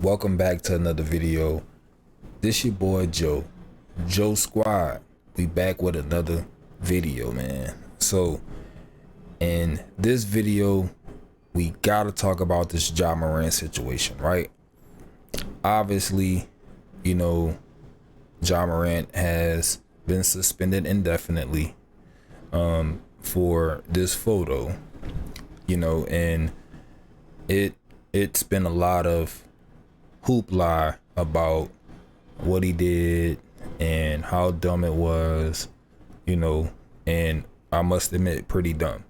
Welcome back to another video. This your boy Joe Squad. We back with another video, man. So in this video, we gotta talk about this Ja Morant situation, right? Obviously, Ja Morant has been suspended indefinitely for this photo, and it's been a lot of hoopla about what he did and how dumb it was, and I must admit, pretty dumb.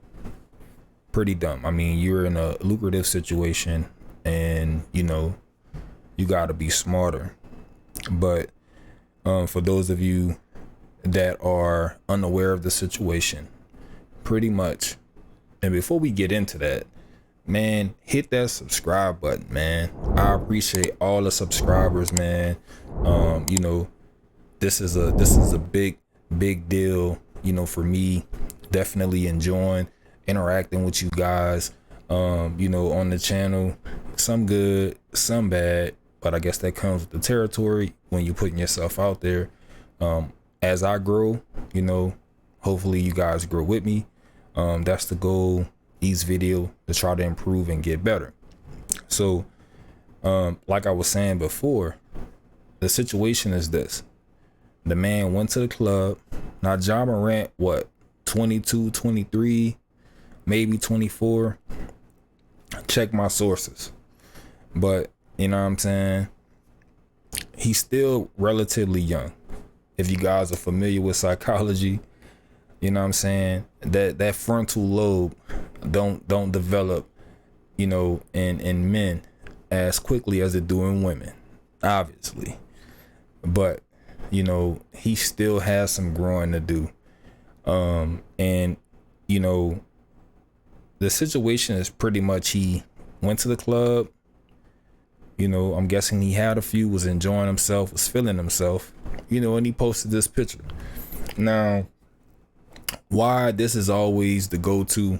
I mean, you're in a lucrative situation and you got to be smarter. But for those of you that are unaware of the situation, pretty much, and before we get into that, man, hit that subscribe button, man. I appreciate all the subscribers, man. This is a big deal, for me. Definitely enjoying interacting with you guys, on the channel. Some good, some bad, but I guess that comes with the territory when you're putting yourself out there. As I grow, hopefully you guys grow with me. That's the goal each video, to try to improve and get better. So like I was saying before, the situation is this: the man went to the club. Now Ja Morant, what, 22, 23, maybe 24, check my sources, but you know what I'm saying, he's still relatively young. If you guys are familiar with psychology, you know what I'm saying, that frontal lobe don't develop, in men as quickly as it do in women, obviously. But he still has some growing to do. And the situation is pretty much, he went to the club, I'm guessing he had a few, was enjoying himself, was feeling himself, and he posted this picture. Now, why this is always the go-to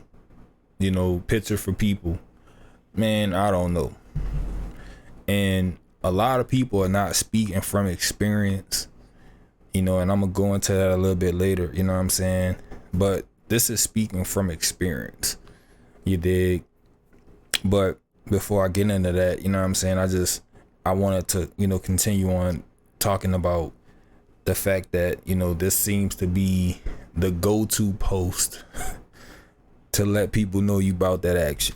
picture for people, man, I don't know. And a lot of people are not speaking from experience, and I'm gonna go into that a little bit later, you know what I'm saying, but this is speaking from experience, you dig? But before I get into that, you know what I'm saying, I wanted to continue on talking about the fact that this seems to be the go-to post to let people know you about that action.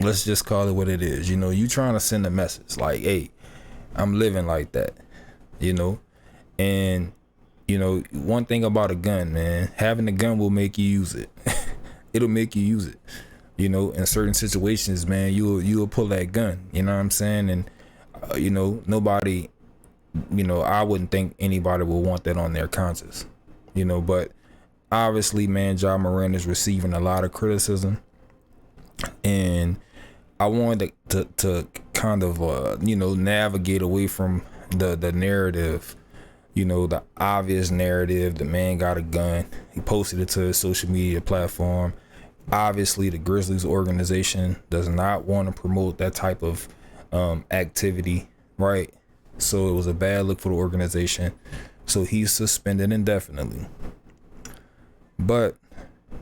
Let's just call it what it is. You trying to send a message like, hey, I'm living like that, and one thing about a gun, man, having a gun will make you use it. It'll make you use it, in certain situations, man. You'll pull that gun, you know what I'm saying? And nobody, I wouldn't think anybody would want that on their conscience, but obviously, man, Ja Morant is receiving a lot of criticism, and I wanted to kind of navigate away from the narrative, the obvious narrative. The man got a gun, he posted it to his social media platform. Obviously, the Grizzlies organization does not want to promote that type of activity, right? So it was a bad look for the organization, so he's suspended indefinitely. But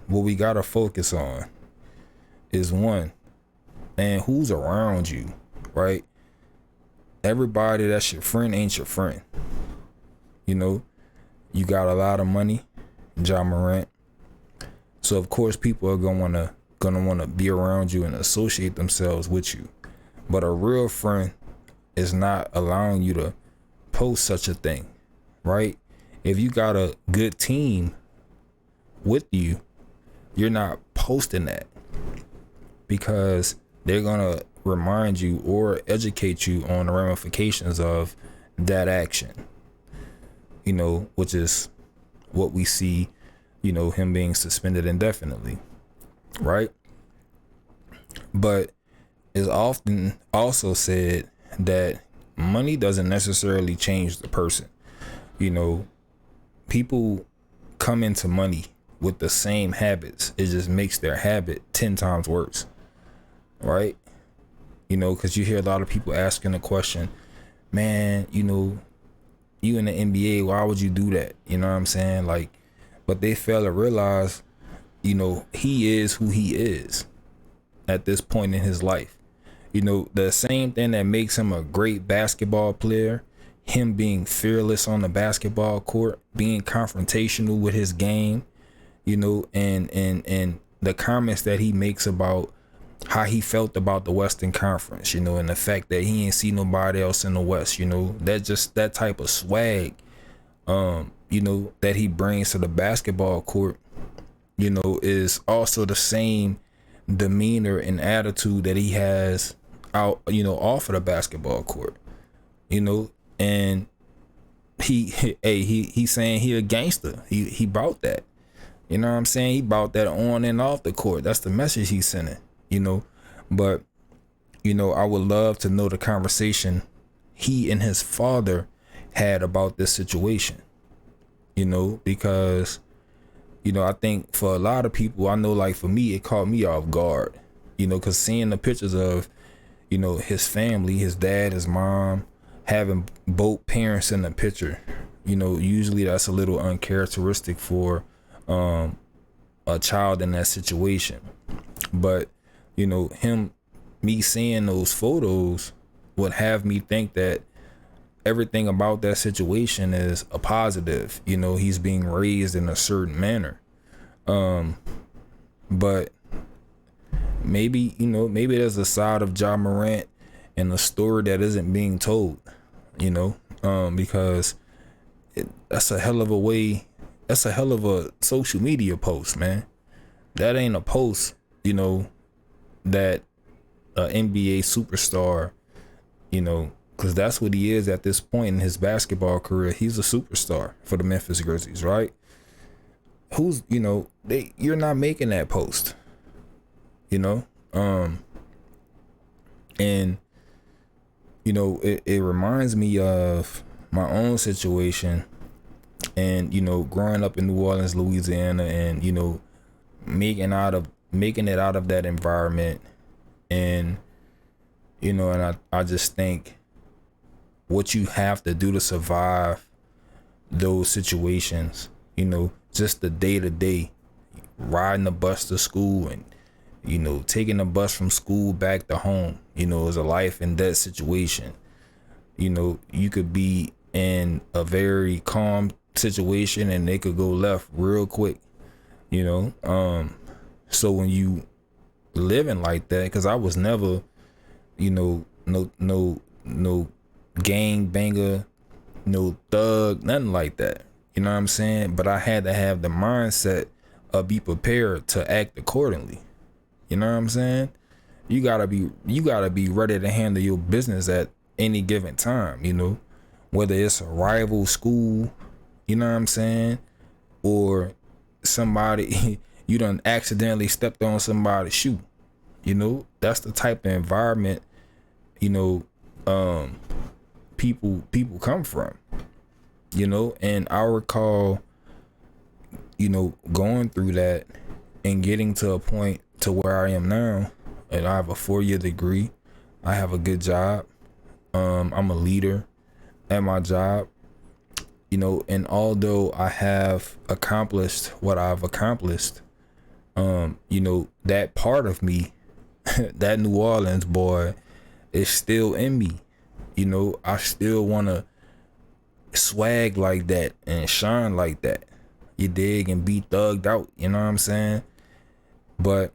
what we gotta focus on is, one, and who's around you, right? Everybody that's your friend ain't your friend. You got a lot of money, Ja Morant, so of course people are gonna wanna be around you and associate themselves with you. But a real friend is not allowing you to post such a thing, right? If you got a good team with you, you're not posting that, because they're gonna remind you or educate you on the ramifications of that action, which is what we see, him being suspended indefinitely, right? But it's often also said that money doesn't necessarily change the person. People come into money with the same habits. It just makes their habit 10 times worse, right? you know, because you hear a lot of people asking the question, man, you know, you in the NBA, why would you do that? You know what I'm saying? Like, but they fail to realize, you know, he is who he is at this point in his life. You know, the same thing that makes him a great basketball player, him being fearless on the basketball court, being confrontational with his game, you know, and the comments that he makes about how he felt about the Western Conference, you know, and the fact that he ain't see nobody else in the West, you know, that just that type of swag, you know, that he brings to the basketball court, you know, is also the same demeanor and attitude that he has out, you know, off of the basketball court, you know, and he's saying he a gangster. He bought that. You know what I'm saying? He bought that on and off the court. That's the message he's sending, you know. But, you know, I would love to know the conversation he and his father had about this situation, you know, because, you know, I think for a lot of people, I know, like for me, it caught me off guard, you know, because seeing the pictures of, you know, his family, his dad, his mom, having both parents in the picture, you know, usually that's a little uncharacteristic for a child in that situation. But, you know, me seeing those photos would have me think that everything about that situation is a positive. You know, he's being raised in a certain manner. But maybe, you know, maybe there's a side of Ja Morant and the story that isn't being told, you know, because that's a hell of a way. That's a hell of a social media post, man. That ain't a post, you know, that an NBA superstar, you know, because that's what he is at this point in his basketball career. He's a superstar for the Memphis Grizzlies, right? Who's, you know, you're not making that post, you know, and you know, it reminds me of my own situation, and you know, growing up in New Orleans, Louisiana, and you know, making it out of that environment, and you know, and I just think what you have to do to survive those situations, you know, just the day to day, riding the bus to school and, you know, taking the bus from school back to home, you know, is a life and death situation. You know, you could be in a very calm situation and they could go left real quick, you know. So when you living like that, because I was never, you know, no gang banger, no thug, nothing like that. You know what I'm saying? But I had to have the mindset of be prepared to act accordingly. You know what I'm saying? You gotta be ready to handle your business at any given time, you know, whether it's a rival school, you know what I'm saying, or somebody you done accidentally stepped on somebody's shoe. You know, that's the type of environment, you know, people come from, you know. And I recall, you know, going through that and getting to a point to where I am now, and I have a 4-year degree. I have a good job. I'm a leader at my job, you know, and although I have accomplished what I've accomplished, you know, that part of me, that New Orleans boy, is still in me. You know, I still want to swag like that and shine like that. You dig? And be thugged out, you know what I'm saying? But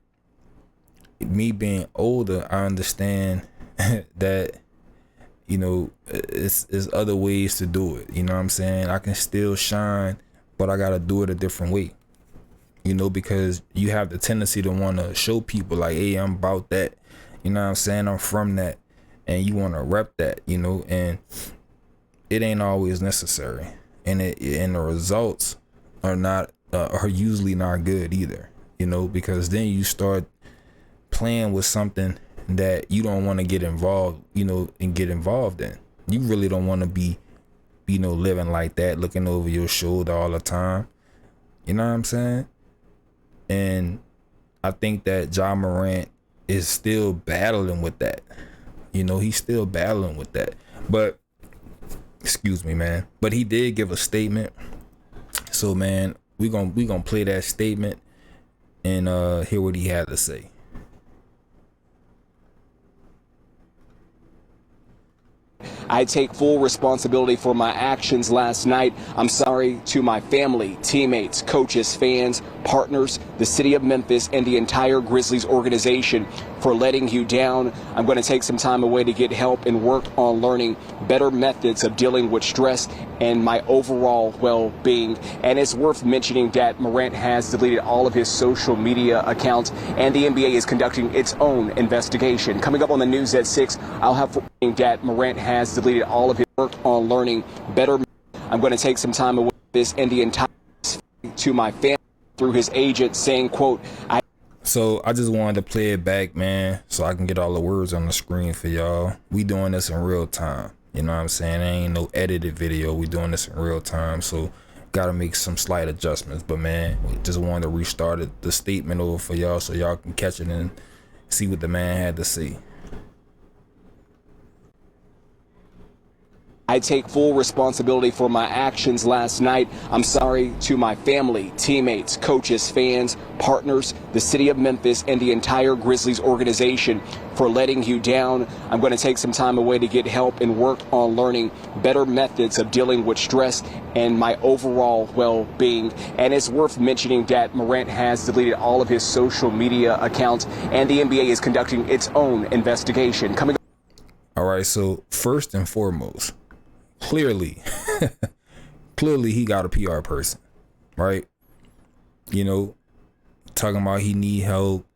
me being older, I understand that, you know, it's other ways to do it. You know what I'm saying? I can still shine, but I got to do it a different way. You know, because you have the tendency to want to show people like, hey, I'm about that. You know what I'm saying? I'm from that. And you want to rep that, you know, and it ain't always necessary. And the results are usually not good either, you know, because then you start playing with something that you don't want to get involved, you know, and get involved in. You really don't want to be, you know, living like that, looking over your shoulder all the time. You know what I'm saying? And I think that Ja Morant is still battling with that. You know, he's still battling with that. But excuse me, man. But he did give a statement. So, man, we gonna play that statement and hear what he had to say. I take full responsibility for my actions last night. I'm sorry to my family, teammates, coaches, fans, partners, the city of Memphis, and the entire Grizzlies organization for letting you down. I'm going to take some time away to get help and work on learning better methods of dealing with stress and my overall well-being. And it's worth mentioning that Morant has deleted all of his social media accounts, and the NBA is conducting its own investigation. Coming up on the news at 6, I'll have that Morant has deleted all of his work on learning better. I'm going to take some time away from this and the entire to my family through his agent saying, quote, So I just wanted to play it back, man, so I can get all the words on the screen for y'all. We doing this in real time. You know what I'm saying? There ain't no edited video. We doing this in real time, so gotta make some slight adjustments. But man, we just wanted to restart the statement over for y'all so y'all can catch it and see what the man had to say. I take full responsibility for my actions last night. I'm sorry to my family, teammates, coaches, fans, partners, the city of Memphis, and the entire Grizzlies organization for letting you down. I'm going to take some time away to get help and work on learning better methods of dealing with stress and my overall well-being. And it's worth mentioning that Morant has deleted all of his social media accounts, and the NBA is conducting its own investigation. All right, so first and foremost, clearly he got a PR person, right? You know, talking about he need help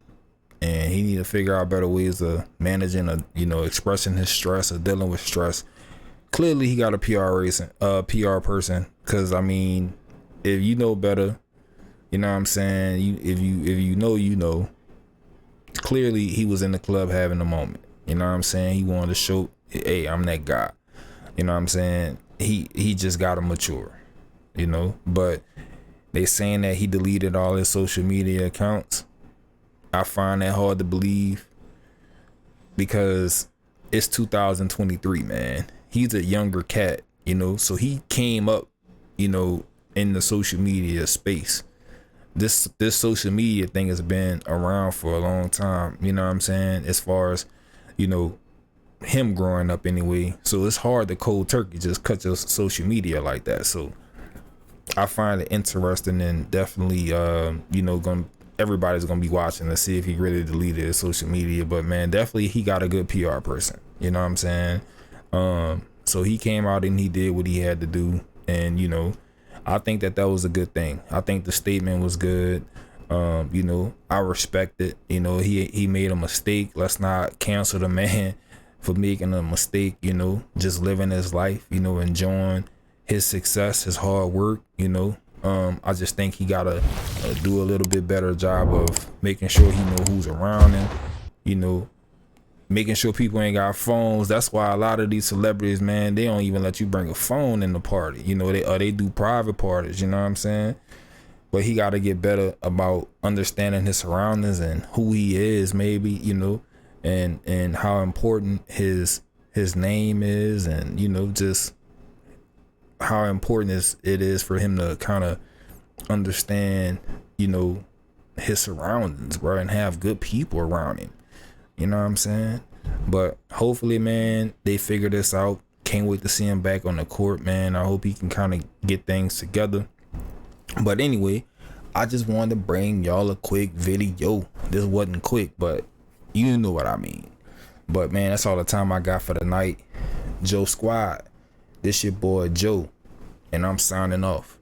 and he need to figure out better ways of managing expressing his stress or dealing with stress. Clearly he got a PR person, because I mean, if you know better, you know what I'm saying, if you know, clearly he was in the club having a moment. You know what I'm saying? He wanted to show, hey, I'm that guy. You know what I'm saying? He just gotta mature, you know. But they saying that he deleted all his social media accounts. I find that hard to believe, because it's 2023, man. He's a younger cat, you know, so he came up, you know, in the social media space. This social media thing has been around for a long time, you know what I'm saying, as far as, you know, him growing up anyway. So it's hard to cold turkey just cut your social media like that. So I find it interesting, and definitely everybody's gonna be watching to see if he really deleted his social media. But man, definitely he got a good PR person, you know what I'm saying? So he came out and he did what he had to do, and you know, I think that was a good thing. I think the statement was good. You know, I respect it. You know, he made a mistake. Let's not cancel the man for making a mistake, you know, just living his life, you know, enjoying his success, his hard work, you know. I just think he gotta do a little bit better job of making sure he know who's around him, you know, making sure people ain't got phones. That's why a lot of these celebrities, man, they don't even let you bring a phone in the party, you know. They do private parties, you know what I'm saying? But he got to get better about understanding his surroundings and who he is, maybe, you know, and how important his name is, and you know, just how important it is for him to kind of understand, you know, his surroundings, bro, and have good people around him. You know what I'm saying? But hopefully, man, they figure this out. Can't wait to see him back on the court, man. I hope he can kind of get things together. But anyway, I just wanted to bring y'all a quick video. This wasn't quick, but you know what I mean. But man, that's all the time I got for the night. Joe Squad, this your boy Joe, and I'm signing off.